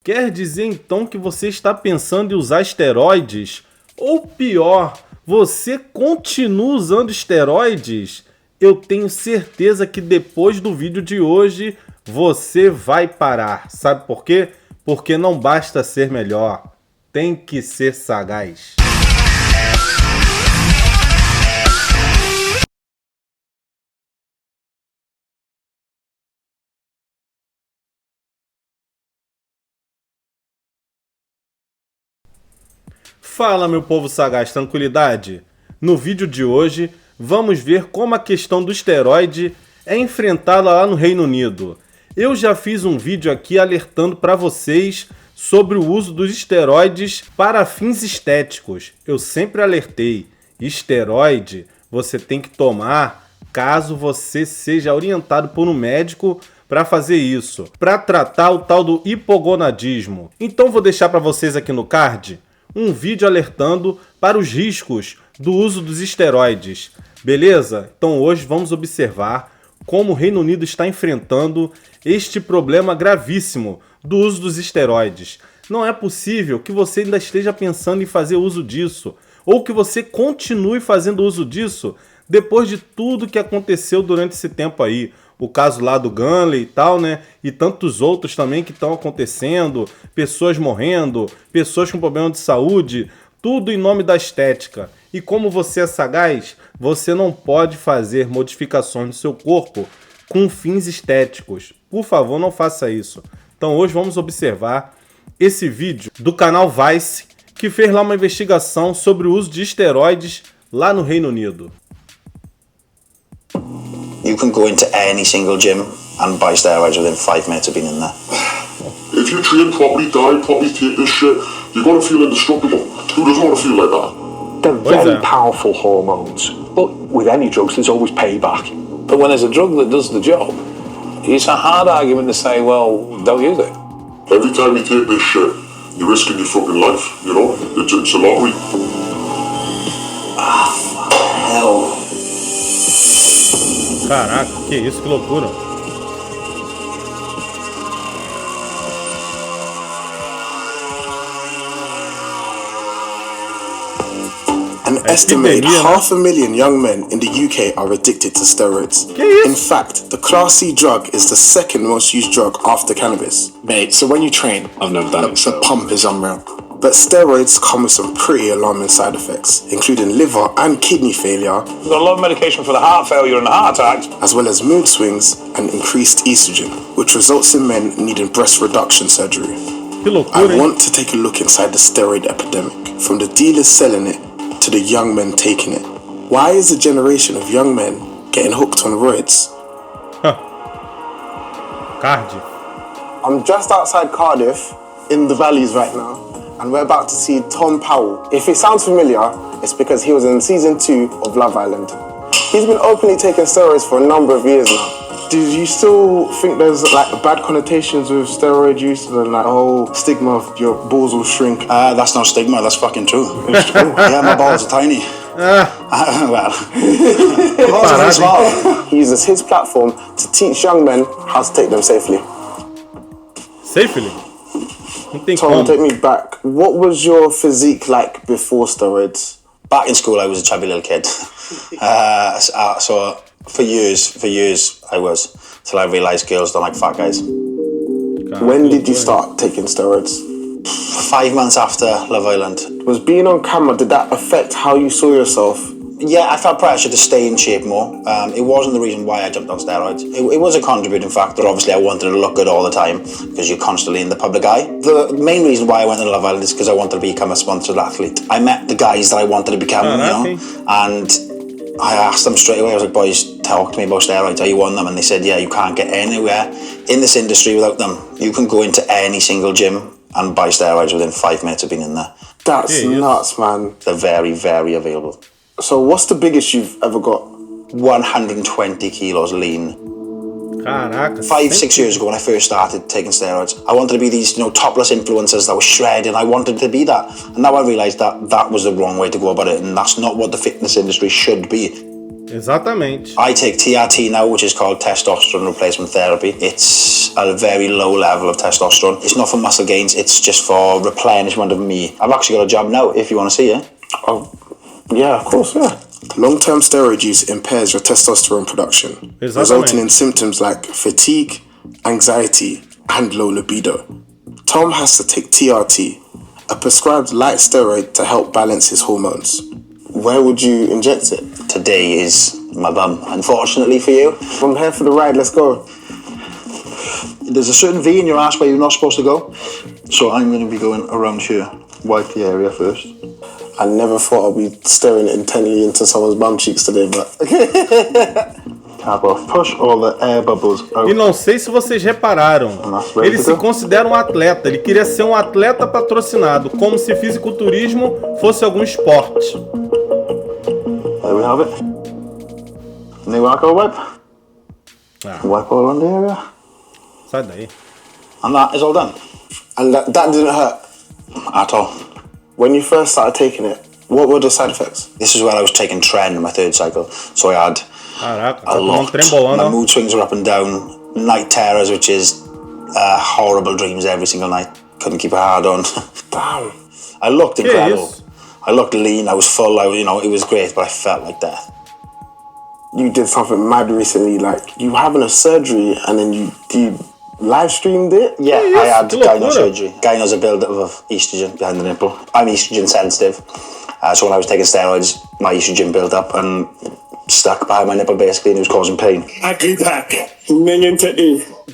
Quer dizer então que você está pensando em usar esteroides? Ou pior, você continua usando esteroides? Eu tenho certeza que depois do vídeo de hoje você vai parar. Sabe por quê? Porque não basta ser melhor, tem que ser sagaz. Fala, meu povo sagaz, tranquilidade? No vídeo de hoje, vamos ver como a questão do esteroide é enfrentada lá no Reino Unido. Eu já fiz um vídeo aqui alertando para vocês sobre o uso dos esteroides para fins estéticos. Eu sempre alertei, esteroide você tem que tomar caso você seja orientado por um médico para fazer isso, para tratar o tal do hipogonadismo. Então vou deixar para vocês aqui no card um vídeo alertando para os riscos do uso dos esteroides, beleza? Então hoje vamos observar como o Reino Unido está enfrentando este problema gravíssimo do uso dos esteroides. Não é possível que você ainda esteja pensando em fazer uso disso, ou que você continue fazendo uso disso depois de tudo que aconteceu durante esse tempo aí. O caso lá do Gunley e tal, né? E tantos outros também que estão acontecendo, pessoas morrendo, pessoas com problema de saúde, tudo em nome da estética. E como você é sagaz, você não pode fazer modificações no seu corpo com fins estéticos. Por favor, não faça isso. Então hoje vamos observar esse vídeo do canal Vice, que fez lá uma investigação sobre o uso de esteroides lá no Reino Unido. You can go into any single gym and buy steroids within 5 minutes of being in there. If you train properly, diet properly, take this shit, you're gonna feel indestructible. Who doesn't want to feel like that? They're very powerful hormones, but with any drugs there's always payback. But when there's a drug that does the job, it's a hard argument to say, well, don't use it. Every time you take this shit, you're risking your fucking life, you know? It's a lottery. Ah, fuck hell. Caraca, que isso, que loucura. An estimated 500,000 young men in the UK are addicted to steroids. In fact, the class C drug is the second most used drug after cannabis. Mate, so when you train, I've never done it. The pump is unreal. But steroids come with some pretty alarming side effects, including liver and kidney failure. We've got a lot of medication for the heart failure and the heart attacks, as well as mood swings and increased estrogen, which results in men needing breast reduction surgery. I want to take a look inside the steroid epidemic, from the dealers selling it to the young men taking it. Why is a generation of young men getting hooked on roids? Cardiff. I'm just outside Cardiff, in the valleys right now, and we're about to see Tom Powell. If it sounds familiar, it's because he was in season 2 of Love Island. He's been openly taking steroids for a number of years now. Do you still think there's like bad connotations with steroid use and like the whole stigma of your balls will shrink? That's not stigma, that's fucking true. It's true. Yeah, my balls are tiny. Well, balls are very small. He uses his platform to teach young men how to take them safely. Safely? Tom, take me back. What was your physique like before steroids? Back in school, I was a chubby little kid. So for years I was, till I realised girls don't like fat guys. When did you start taking steroids? 5 months after Love Island. Was being on camera, did that affect how you saw yourself? Yeah, I felt pressure to stay in shape more. It wasn't the reason why I jumped on steroids. It was a contributing factor. Obviously, I wanted to look good all the time because you're constantly in the public eye. The main reason why I went to Love Island is because I wanted to become a sponsored athlete. I met the guys that I wanted to become, and I asked them straight away. I was like, boys, talk to me about steroids. Are you on them? And they said, yeah, you can't get anywhere in this industry without them. You can go into any single gym and buy steroids within 5 minutes of being in there. That's nuts, man. They're very, very available. So what's the biggest you've ever got? 120 kilos lean. Caraca. 5-6 years ago when I first started taking steroids, I wanted to be these, topless influencers that were shredded. I wanted to be that. And now I realised that that was the wrong way to go about it, and that's not what the fitness industry should be. Exatamente. I take TRT now, which is called testosterone replacement therapy. It's at a very low level of testosterone. It's not for muscle gains, it's just for replenishment of me. I've actually got a job now, if you want to see it. Oh, yeah, of course, yeah. Long-term steroid use impairs your testosterone production, resulting in symptoms like fatigue, anxiety, and low libido. Tom has to take TRT, a prescribed light steroid to help balance his hormones. Where would you inject it? Today is my bum, unfortunately for you. I'm here for the ride, let's go. There's a certain V in your ass where you're not supposed to go, so I'm going to be going around here. Wipe the area first. I never thought I'd be staring intently into someone's bum cheeks today, but... Tap off. Push all the air bubbles out. E não sei se vocês repararam, ele se considera um atleta, ele queria ser um atleta patrocinado, como se fisiculturismo fosse algum esporte. There we have it. New alcohol wipe. Wipe all on the area. Sai daí. And that is all done. And that didn't hurt? At all. When you first started taking it, what were the side effects? This is where I was taking tren, my third cycle. So I had Caraca, a lot. My mood swings were up and down. Night terrors, which is horrible dreams every single night. Couldn't keep a hard on. Damn. I looked incredible. I looked lean, I was full, it was great, but I felt like death. You did something mad recently, like you were having a surgery and then you live streamed it? Yeah, I had gyno surgery. Gyno's a build-up of estrogen behind the nipple. I'm estrogen sensitive, so when I was taking steroids, my estrogen built up and stuck behind my nipple basically, and it was causing pain.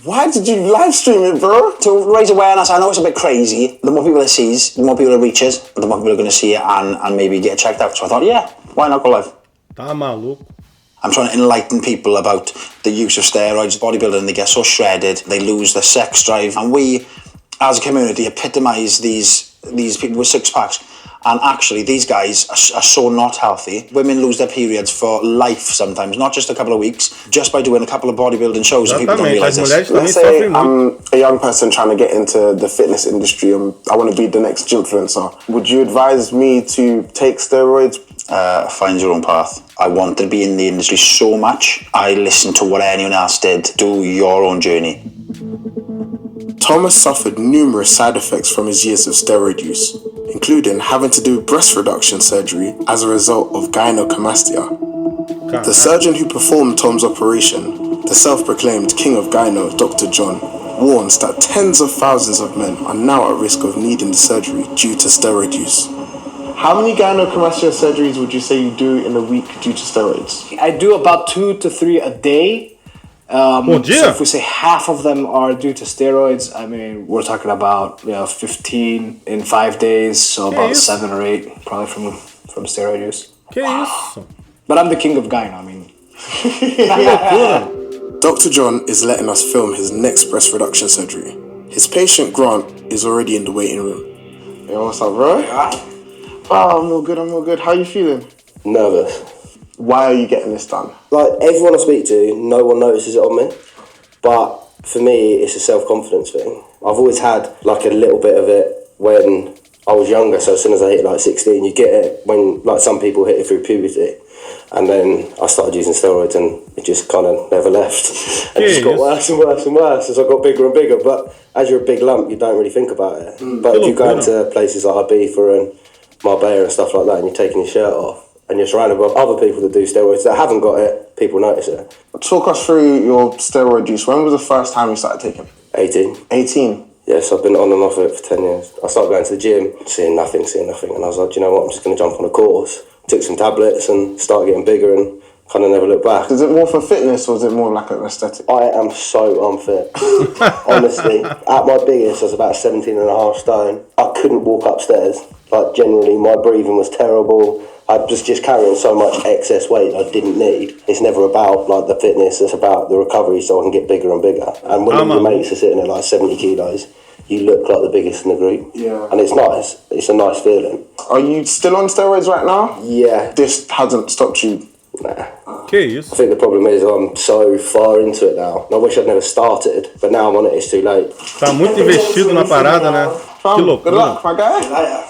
Why did you live stream it, bro? To raise awareness. I know it's a bit crazy. The more people it sees, the more people it reaches, the more people are going to see it and maybe get checked out. So I thought, yeah, why not go live? Tá maluco. I'm trying to enlighten people about the use of steroids. Bodybuilding, they get so shredded, they lose their sex drive. And we, as a community, epitomise these people with six-packs. And actually, these guys are so not healthy. Women lose their periods for life sometimes, not just a couple of weeks, just by doing a couple of bodybuilding shows. And people don't realise this. Let's say I'm a young person trying to get into the fitness industry and I want to be the next influencer. Would you advise me to take steroids? Find your own path. I wanted to be in the industry so much. I listened to what anyone else did. Do your own journey. Thomas suffered numerous side effects from his years of steroid use, including having to do breast reduction surgery as a result of gynecomastia. The surgeon who performed Tom's operation, the self-proclaimed king of gyno, Dr. John, warns that tens of thousands of men are now at risk of needing the surgery due to steroid use. How many gynecomastia surgeries would you say you do in a week due to steroids? I do about 2 to 3 a day. So if we say half of them are due to steroids, I mean, we're talking about 15 in 5 days, so about 7 or 8 probably from steroid use. But I'm the king of gyno, I mean. Dr. John is letting us film his next breast reduction surgery. His patient Grant is already in the waiting room. Yo, what's up, bro? Oh, I'm all good. How are you feeling? Nervous. Why are you getting this done? Like, everyone I speak to, no one notices it on me. But for me, it's a self-confidence thing. I've always had, like, a little bit of it when I was younger. So as soon as I hit, like, 16, you get it when, like, some people hit it through puberty. And then I started using steroids and it just kind of never left. And it just got worse and worse and worse as I got bigger and bigger. But as you're a big lump, you don't really think about it. But if you go into places like Ibiza and Marbella and stuff like that and you're taking your shirt off and you're surrounded by other people that do steroids that haven't got it, people notice it. Talk us through your steroid use. When was the first time you started taking? 18. 18? Yes, I've been on and off it for 10 years. I started going to the gym, seeing nothing. And I was like, do you know what, I'm just going to jump on a course. Took some tablets and started getting bigger and kind of never looked back. Is it more for fitness or is it more like an aesthetic? I am so unfit. Honestly, at my biggest, I was about 17 and a half stone. I couldn't walk upstairs. Like, generally, my breathing was terrible. I was just carrying so much excess weight I didn't need. It's never about, like, the fitness. It's about the recovery so I can get bigger and bigger. And when your mates are sitting at, like, 70 kilos, you look like the biggest in the group. Yeah. And it's nice. It's a nice feeling. Are you still on steroids right now? Yeah. This hasn't stopped you? Nah. I think the problem is I'm so far into it now. I wish I'd never started, but now I'm on it, it's too late. Tá muito investido na parada, né? Que loucura. Good luck, my guy.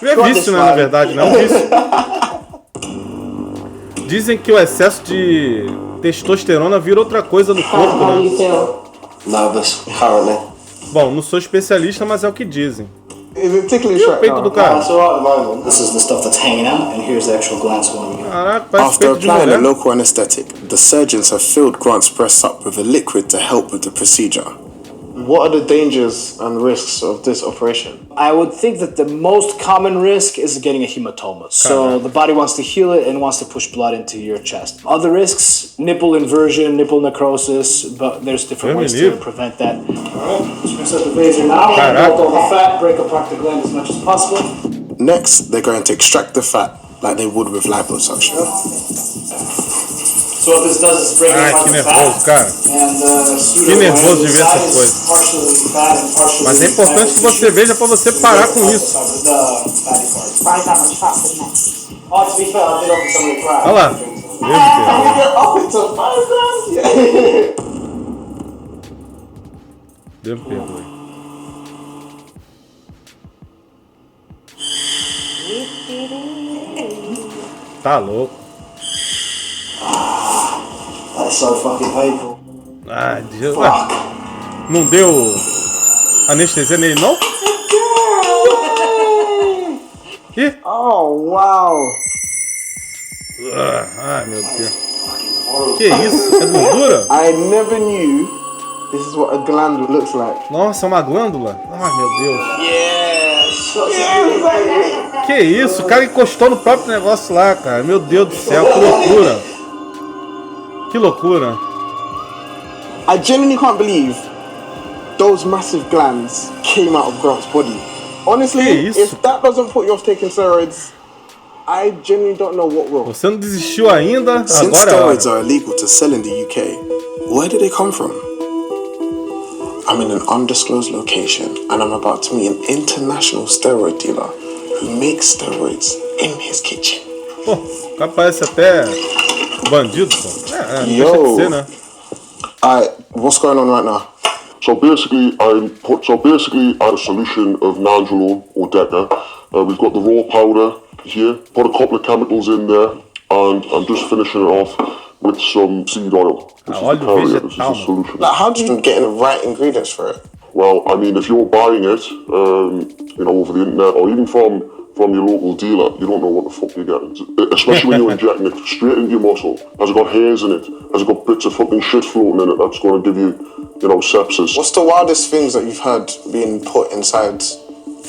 Não é vício, né, na verdade, não é um vício. Dizem que o excesso de testosterona vira outra coisa no corpo, How do né? you feel? Nervous, currently. Bom, não sou especialista, mas é o que dizem. Is it ticklish E o right peito now? do cara? It's alright at the moment. This is the stuff that's hanging out, and here's the actual glands going in. Caraca, parece After peito de applying a mulher. local anesthetic, the surgeons have filled Grant's breasts up with a liquid to help with the procedure. What are the dangers and risks of this operation? I would think that the most common risk is getting a hematoma. So the body wants to heal it and wants to push blood into your chest. Other risks, nipple inversion, nipple necrosis, but there's different ways to prevent that. Alright, just rinse out the vaser now, melt all the fat, break apart the gland as much as possible. Next, they're going to extract the fat like they would with liposuction. So what this does is break apart Que the nervoso, fat. cara. And Que nervoso de ver essas coisas. Mas é importante que você veja pra você parar com isso. Olha lá. Deus me perdoe. Tá louco. That's so fucking painful. Ai, Deus. Não deu anestesia nele, não? Ih. Oh, wow. Ai, meu Deus. Que isso? É gordura? I never knew this is what a gland looks like. Nossa, é uma glândula? Ai, meu Deus. Yeah. Que isso? O cara encostou no próprio negócio lá, cara. Meu Deus do céu, que loucura. Que loucura. I genuinely can't believe those massive glands came out of Grant's body. Honestly, if that doesn't put you off taking steroids, I genuinely don't know what will. Você não desistiu ainda? Since Agora steroids are illegal to sell in the UK, where did they come from? I'm in an undisclosed location and I'm about to meet an international steroid dealer who makes steroids in his kitchen. Pô, o cara parece até bandido, pô. Não deixa de ser, né? What's going on right now? So basically, I had a solution of nandrolone or deca. We've got the raw powder here. Put a couple of chemicals in there, and I'm just finishing it off with some seed oil. This is the carrier. This is the solution. Like, how did you get the right ingredients for it? Well, I mean, if you're buying it, over the internet or even from your local dealer, you don't know what the fuck you're getting. Especially when you're injecting it straight into your muscle. Has it got hairs in it? Has it got bits of fucking shit floating in it that's going to give you, sepsis? What's the wildest things that you've heard being put inside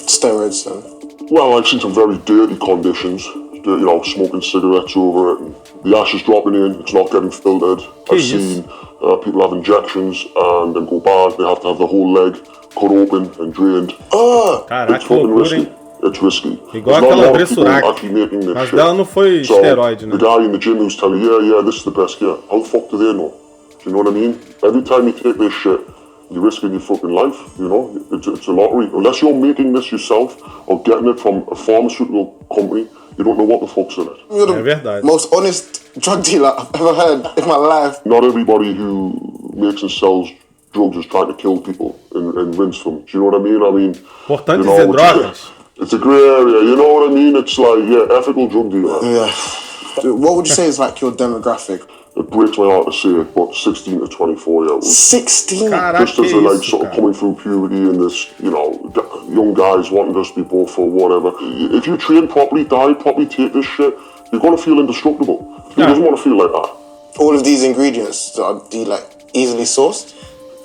steroids then? Well, I've seen some very dirty conditions. Smoking cigarettes over it, and the ash is dropping in, it's not getting filtered. I've seen people have injections and then go bad. They have to have the whole leg cut open and drained. Caraca, it's fucking risky. It's risky. Igual aquela Bresurac. Mas dela não foi esteroide, né? The guy in the gym who's telling you, yeah, this is the best gear. How the fuck do they know? Do you know what I mean? Every time you take this shit, you're risking your fucking life, It's a lottery. Unless you're making this yourself or getting it from a pharmaceutical company, you don't know what the fuck's in it. You're the most honest drug dealer I've ever heard in my life. Not everybody who makes and sells drugs is trying to kill people and rinse them. Do you know what I mean? I mean, Importante dizer drogas. It's a grey area, you know what I mean? It's like, ethical drug dealer. Yeah. What would you say is like your demographic? It breaks my heart to say it, but 16 to 24-year-olds. 16? Just as they're like sort of coming through puberty and this, young guys wanting to just be buff or whatever. If you train properly, diet properly, take this shit, you're going to feel indestructible. Who doesn't want to feel like that? All of these ingredients, are easily sourced?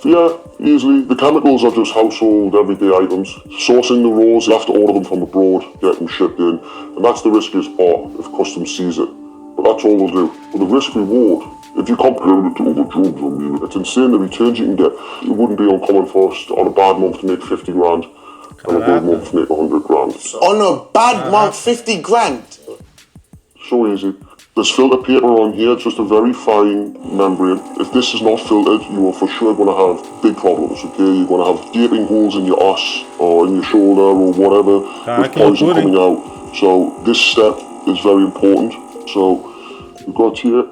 Yeah, easily. The chemicals are just household, everyday items. Sourcing the raws, you have to order them from abroad, get them shipped in, and that's the riskiest part if customs seize it. But that's all we'll do. But the risk reward, if you compare it to other drugs, I mean, it's insane the returns you can get. It wouldn't be uncommon for us on a bad month to make 50 grand, and a good month to make 100 grand. On a bad month, 50 grand? So easy. There's filter paper on here, it's just a very fine membrane. If this is not filtered, you are for sure going to have big problems, okay? You're going to have gaping holes in your ass or in your shoulder or whatever with poison coming out. So this step is very important. So we've got here,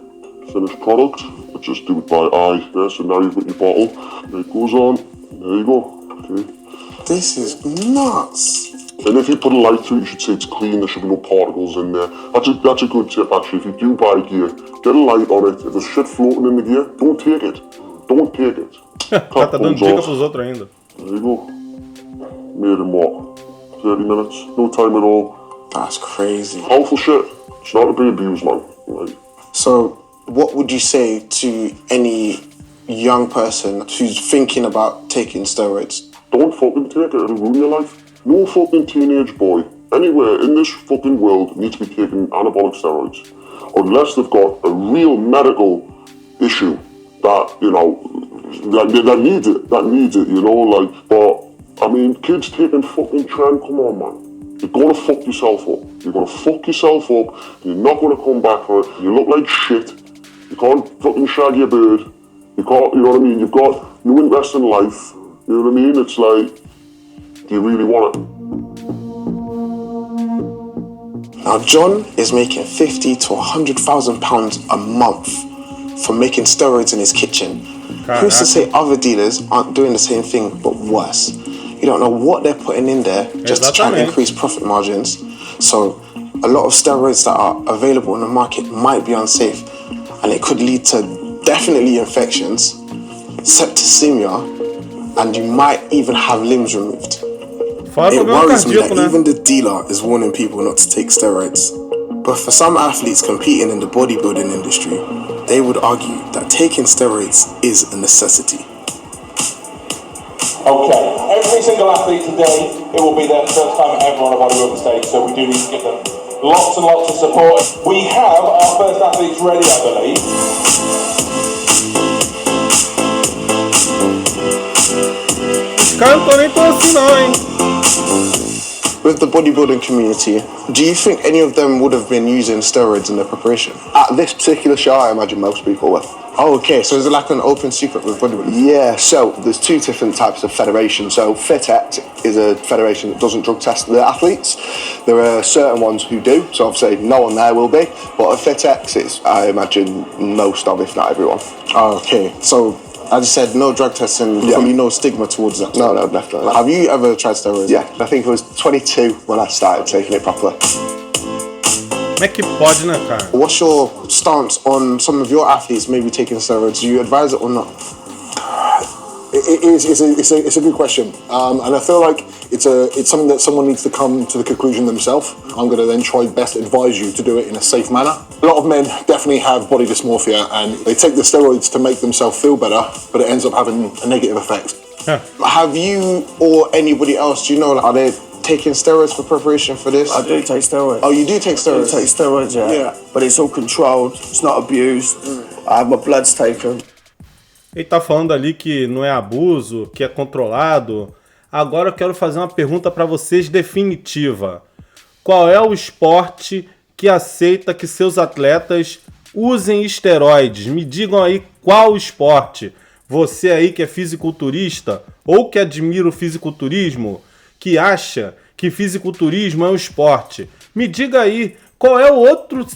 finished product. Let's just do it by eye there. So now you've got your bottle. There it goes on. There you go. Okay. This is nuts. And if you put a light through it, you should say it's clean, there should be no particles in there. That's a good tip actually. If you do buy gear, get a light on it. If there's shit floating in the gear, don't take it. Don't take it. Tá dando dica pros outros ainda. There you go. Made in what? 30 minutes? No time at all. That's crazy. Powerful shit. It's not to be abused, man. Right. So, what would you say to any young person who's thinking about taking steroids? Don't fucking take it, it'll ruin your life. No fucking teenage boy anywhere in this fucking world needs to be taking anabolic steroids unless they've got a real medical issue that, you know, that needs it, you know, like, but, I mean, kids taking fucking tren, come on, man. You're gonna fuck yourself up. You're gonna fuck yourself up, you're not gonna come back for it, you look like shit, you can't fucking shag your bird, you can't, you know what I mean, you've got no interest in life, you know what I mean, it's like, do you really want it? Now, John is making £50,000 to £100,000 a month from making steroids in his kitchen. Who's to say other dealers aren't doing the same thing, but worse? You don't know what they're putting in there just to try and increase profit margins. So, a lot of steroids that are available in the market might be unsafe, and it could lead to definitely infections, septicemia, and you might even have limbs removed. It worries me that even the dealer is warning people not to take steroids. But for some athletes competing in the bodybuilding industry, they would argue that taking steroids is a necessity. Okay, every single athlete today, it will be their first time ever on a bodybuilding stage, so we do need to give them lots and lots of support. We have our first athletes ready, I believe. With the bodybuilding community, do you think any of them would have been using steroids in their preparation? At this particular show, I imagine most people were. Oh, okay, so is it like an open secret with bodybuilding? Yeah, so there's two different types of federations. So FitX is a federation that doesn't drug test the athletes. There are certain ones who do, so obviously no one there will be. But at FitX, it's, I imagine, most of, if not everyone. Oh, okay, so as you said, no drug testing, probably no stigma towards that. No, definitely. Have you ever tried steroids? Yeah, I think it was 22 when I started taking it properly. Como é que pode, né, cara? What's your stance on some of your athletes maybe taking steroids? Do you advise it or not? It's a good question, and I feel like it's something that someone needs to come to the conclusion themselves. I'm going to then try best advise you to do it in a safe manner. A lot of men definitely have body dysmorphia, and they take the steroids to make themselves feel better, but it ends up having a negative effect. Have you or anybody else, do you know, are they taking steroids for preparation for this? I do take steroids. Oh, you do take steroids? I take steroids, yeah. But it's all controlled, it's not abused. I have my bloods taken. Ele tá falando ali que não é abuso, que é controlado. Agora eu quero fazer uma pergunta para vocês definitiva. Qual é o esporte que aceita que seus atletas usem esteroides? Me digam aí qual esporte. Você aí que é fisiculturista ou que admira o fisiculturismo, que acha que fisiculturismo é um esporte. Me diga aí qual é o outro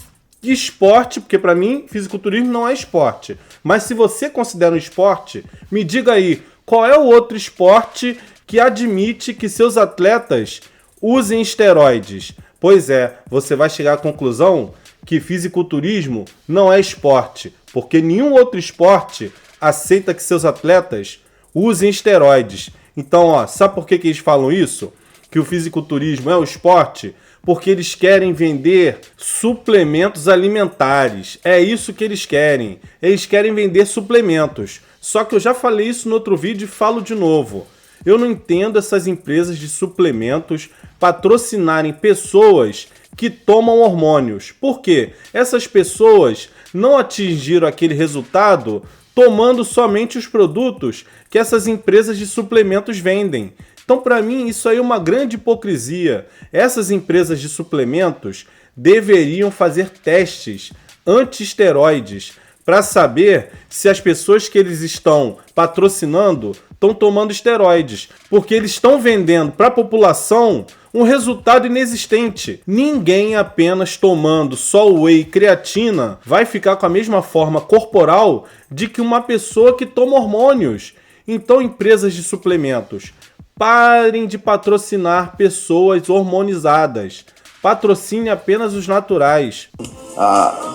esporte, porque para mim fisiculturismo não é esporte. Mas se você considera um esporte, me diga aí qual é o outro esporte que admite que seus atletas usem esteroides. Pois é, você vai chegar à conclusão que fisiculturismo não é esporte, porque nenhum outro esporte aceita que seus atletas usem esteroides. Então, ó, sabe por que eles falam isso? Que o fisiculturismo é um esporte? Porque eles querem vender suplementos alimentares. É isso que eles querem. Eles querem vender suplementos. Só que eu já falei isso no outro vídeo e falo de novo. Eu não entendo essas empresas de suplementos patrocinarem pessoas que tomam hormônios. Por quê? Essas pessoas não atingiram aquele resultado tomando somente os produtos que essas empresas de suplementos vendem. Então, para mim, isso aí é uma grande hipocrisia. Essas empresas de suplementos deveriam fazer testes anti-esteroides para saber se as pessoas que eles estão patrocinando estão tomando esteroides, porque eles estão vendendo para a população um resultado inexistente. Ninguém apenas tomando só whey e creatina vai ficar com a mesma forma corporal de que uma pessoa que toma hormônios. Então, empresas de suplementos, Parem de patrocinar pessoas hormonizadas. Patrocine apenas os naturais.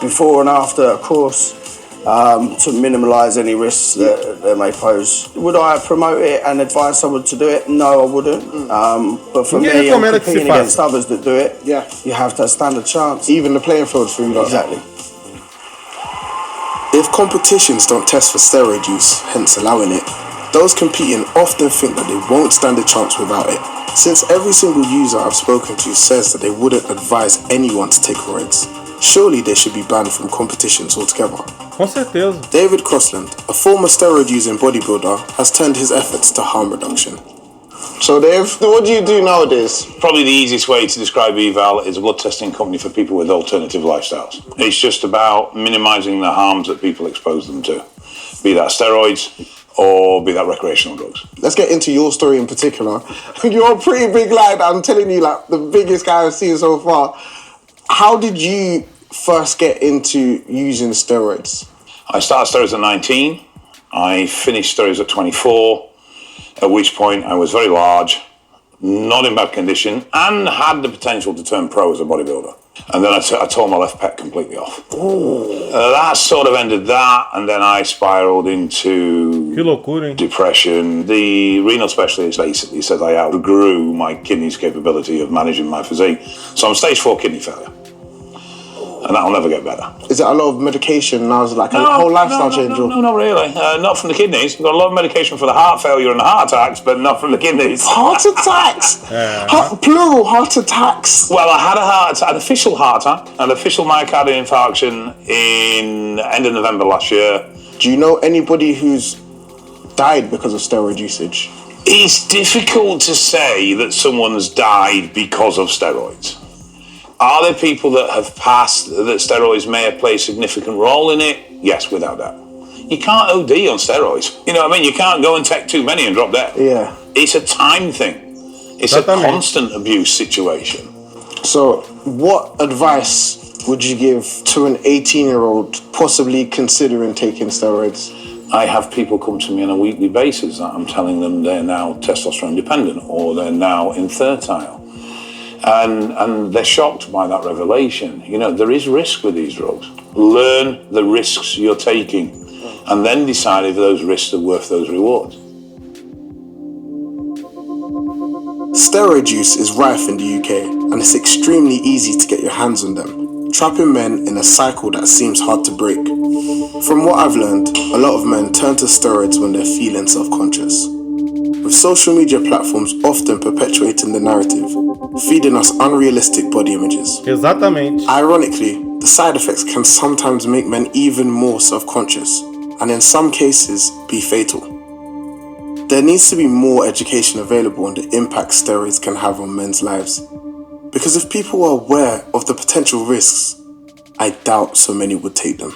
Before and after a course, to minimise any risks that they may pose. Would I promote it and advise someone to do it? No, I wouldn't. But for me, I'm competing against others that do it. Yeah, you have to stand a chance. Even the playing field for you. Exactly. If competitions don't test for steroid use, hence allowing it, those competing often think that they won't stand a chance without it. Since every single user I've spoken to says that they wouldn't advise anyone to take steroids, surely they should be banned from competitions altogether. Com certeza. David Crossland, a former steroid-using bodybuilder, has turned his efforts to harm reduction. So Dave, what do you do nowadays? Probably the easiest way to describe Eval is a blood testing company for people with alternative lifestyles. It's just about minimising the harms that people expose them to, be that steroids or be that recreational drugs. Let's get into your story in particular. You're a pretty big lad, I'm telling you, like the biggest guy I've seen so far. How did you first get into using steroids? I started steroids at 19. I finished steroids at 24, at which point I was very large, not in bad condition, and had the potential to turn pro as a bodybuilder. And then I tore my left pec completely off. That sort of ended that, and then I spiraled into depression. The renal specialist basically said I outgrew my kidney's capability of managing my physique. So I'm stage 4 kidney failure. And that'll never get better. Is it a lot of medication now? Is it like a whole lifestyle change? No, not really. Not from the kidneys. We've got a lot of medication for the heart failure and the heart attacks, but not from the kidneys. Heart attacks? Plural heart attacks? Well, I had an official heart attack, an official myocardial infarction in end of November last year. Do you know anybody who's died because of steroid usage? It's difficult to say that someone's died because of steroids. Are there people that have passed that steroids may have played a significant role in it? Yes, without doubt. You can't OD on steroids. You know what I mean? You can't go and take too many and drop dead. Yeah. It's a time thing. It's a constant abuse situation. So what advice would you give to an 18-year-old possibly considering taking steroids? I have people come to me on a weekly basis that I'm telling them they're now testosterone dependent or they're now infertile. And they're shocked by that revelation. You know, there is risk with these drugs. Learn the risks you're taking and then decide if those risks are worth those rewards. Steroid use is rife in the UK, and it's extremely easy to get your hands on them, trapping men in a cycle that seems hard to break. From what I've learned, a lot of men turn to steroids when they're feeling self-conscious, with social media platforms often perpetuating the narrative, feeding us unrealistic body images. Exatamente. Ironically, the side effects can sometimes make men even more self-conscious, and in some cases, be fatal. There needs to be more education available on the impact steroids can have on men's lives. Because if people were aware of the potential risks, I doubt so many would take them.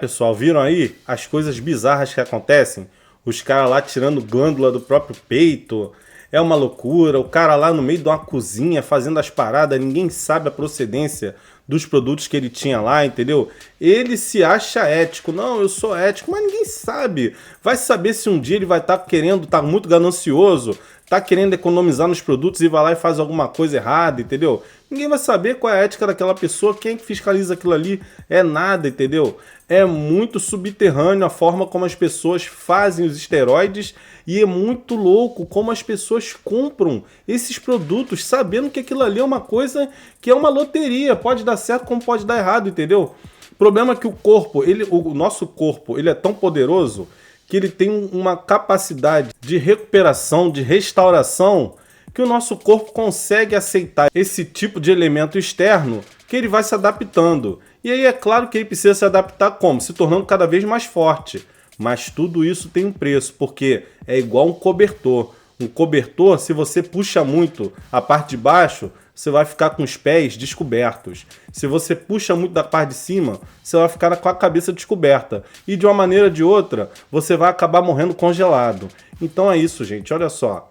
Pessoal, viram aí as coisas bizarras que acontecem? Os caras lá tirando glândula do próprio peito. É uma loucura. O cara lá no meio de uma cozinha fazendo as paradas. Ninguém sabe a procedência dos produtos que ele tinha lá, entendeu? Ele se acha ético. Não, eu sou ético, mas ninguém sabe. Vai saber se um dia ele vai estar querendo, tá muito ganancioso, tá querendo economizar nos produtos e vai lá e faz alguma coisa errada, entendeu? Ninguém vai saber qual é a ética daquela pessoa, quem que fiscaliza aquilo ali, é nada, entendeu? É muito subterrâneo a forma como as pessoas fazem os esteroides e é muito louco como as pessoas compram esses produtos sabendo que aquilo ali é uma coisa que é uma loteria, pode dar certo como pode dar errado, entendeu? O problema é que o nosso corpo, ele é tão poderoso que ele tem uma capacidade de recuperação, de restauração, que o nosso corpo consegue aceitar esse tipo de elemento externo que ele vai se adaptando. E aí é claro que ele precisa se adaptar como? Se tornando cada vez mais forte. Mas tudo isso tem um preço, porque é igual um cobertor. Um cobertor, se você puxa muito a parte de baixo, você vai ficar com os pés descobertos. Se você puxa muito da parte de cima, você vai ficar com a cabeça descoberta. E de uma maneira ou de outra, você vai acabar morrendo congelado. Então é isso, gente. Olha só.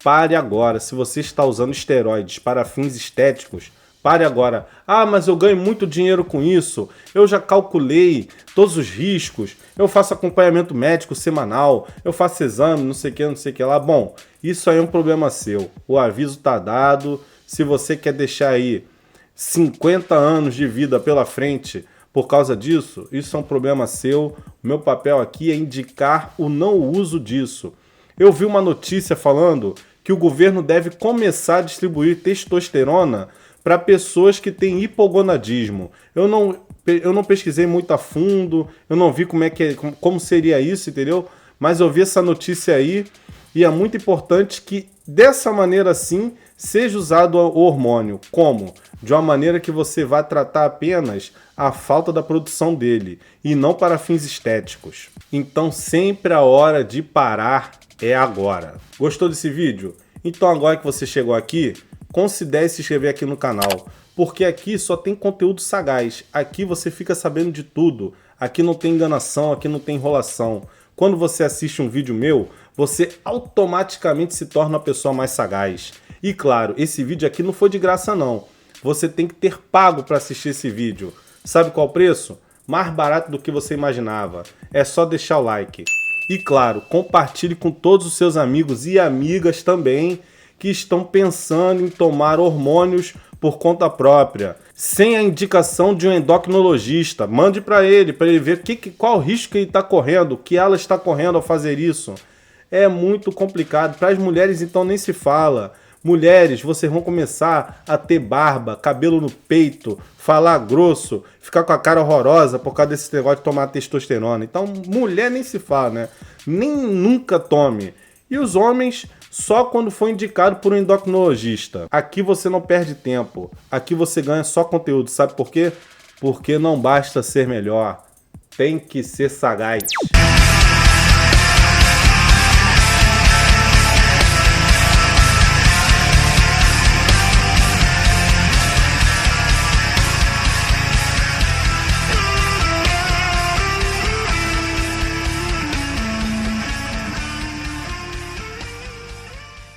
Pare agora. Se você está usando esteroides para fins estéticos, Pare agora. Ah, mas eu ganho muito dinheiro com isso. Eu já calculei todos os riscos. Eu faço acompanhamento médico semanal. Eu faço exame, não sei o que lá. Bom, isso aí é um problema seu. O aviso tá dado. Se você quer deixar aí 50 anos de vida pela frente por causa disso, isso é um problema seu. O meu papel aqui é indicar o não uso disso. Eu vi uma notícia falando que o governo deve começar a distribuir testosterona para pessoas que têm hipogonadismo. Eu não pesquisei muito a fundo, eu não vi como seria isso, entendeu? Mas eu vi essa notícia aí e é muito importante que dessa maneira assim seja usado o hormônio. Como? De uma maneira que você vai tratar apenas a falta da produção dele e não para fins estéticos. Então sempre a hora de parar é agora. Gostou desse vídeo? Então agora que você chegou aqui, considere se inscrever aqui no canal, porque aqui só tem conteúdo sagaz. Aqui você fica sabendo de tudo. Aqui não tem enganação, aqui não tem enrolação. Quando você assiste um vídeo meu, você automaticamente se torna uma pessoa mais sagaz. E claro, esse vídeo aqui não foi de graça não. Você tem que ter pago para assistir esse vídeo. Sabe qual o preço? Mais barato do que você imaginava. É só deixar o like. E claro, compartilhe com todos os seus amigos e amigas também que estão pensando em tomar hormônios por conta própria, sem a indicação de um endocrinologista. Mande para ele ver qual o risco que ele está correndo, que ela está correndo ao fazer isso. É muito complicado. Para as mulheres, então, nem se fala. Mulheres, vocês vão começar a ter barba, cabelo no peito, falar grosso, ficar com a cara horrorosa por causa desse negócio de tomar testosterona. Então, mulher nem se fala, né? Nunca tome. E os homens, só quando for indicado por um endocrinologista. Aqui você não perde tempo. Aqui você ganha só conteúdo. Sabe por quê? Porque não basta ser melhor. Tem que ser sagaz.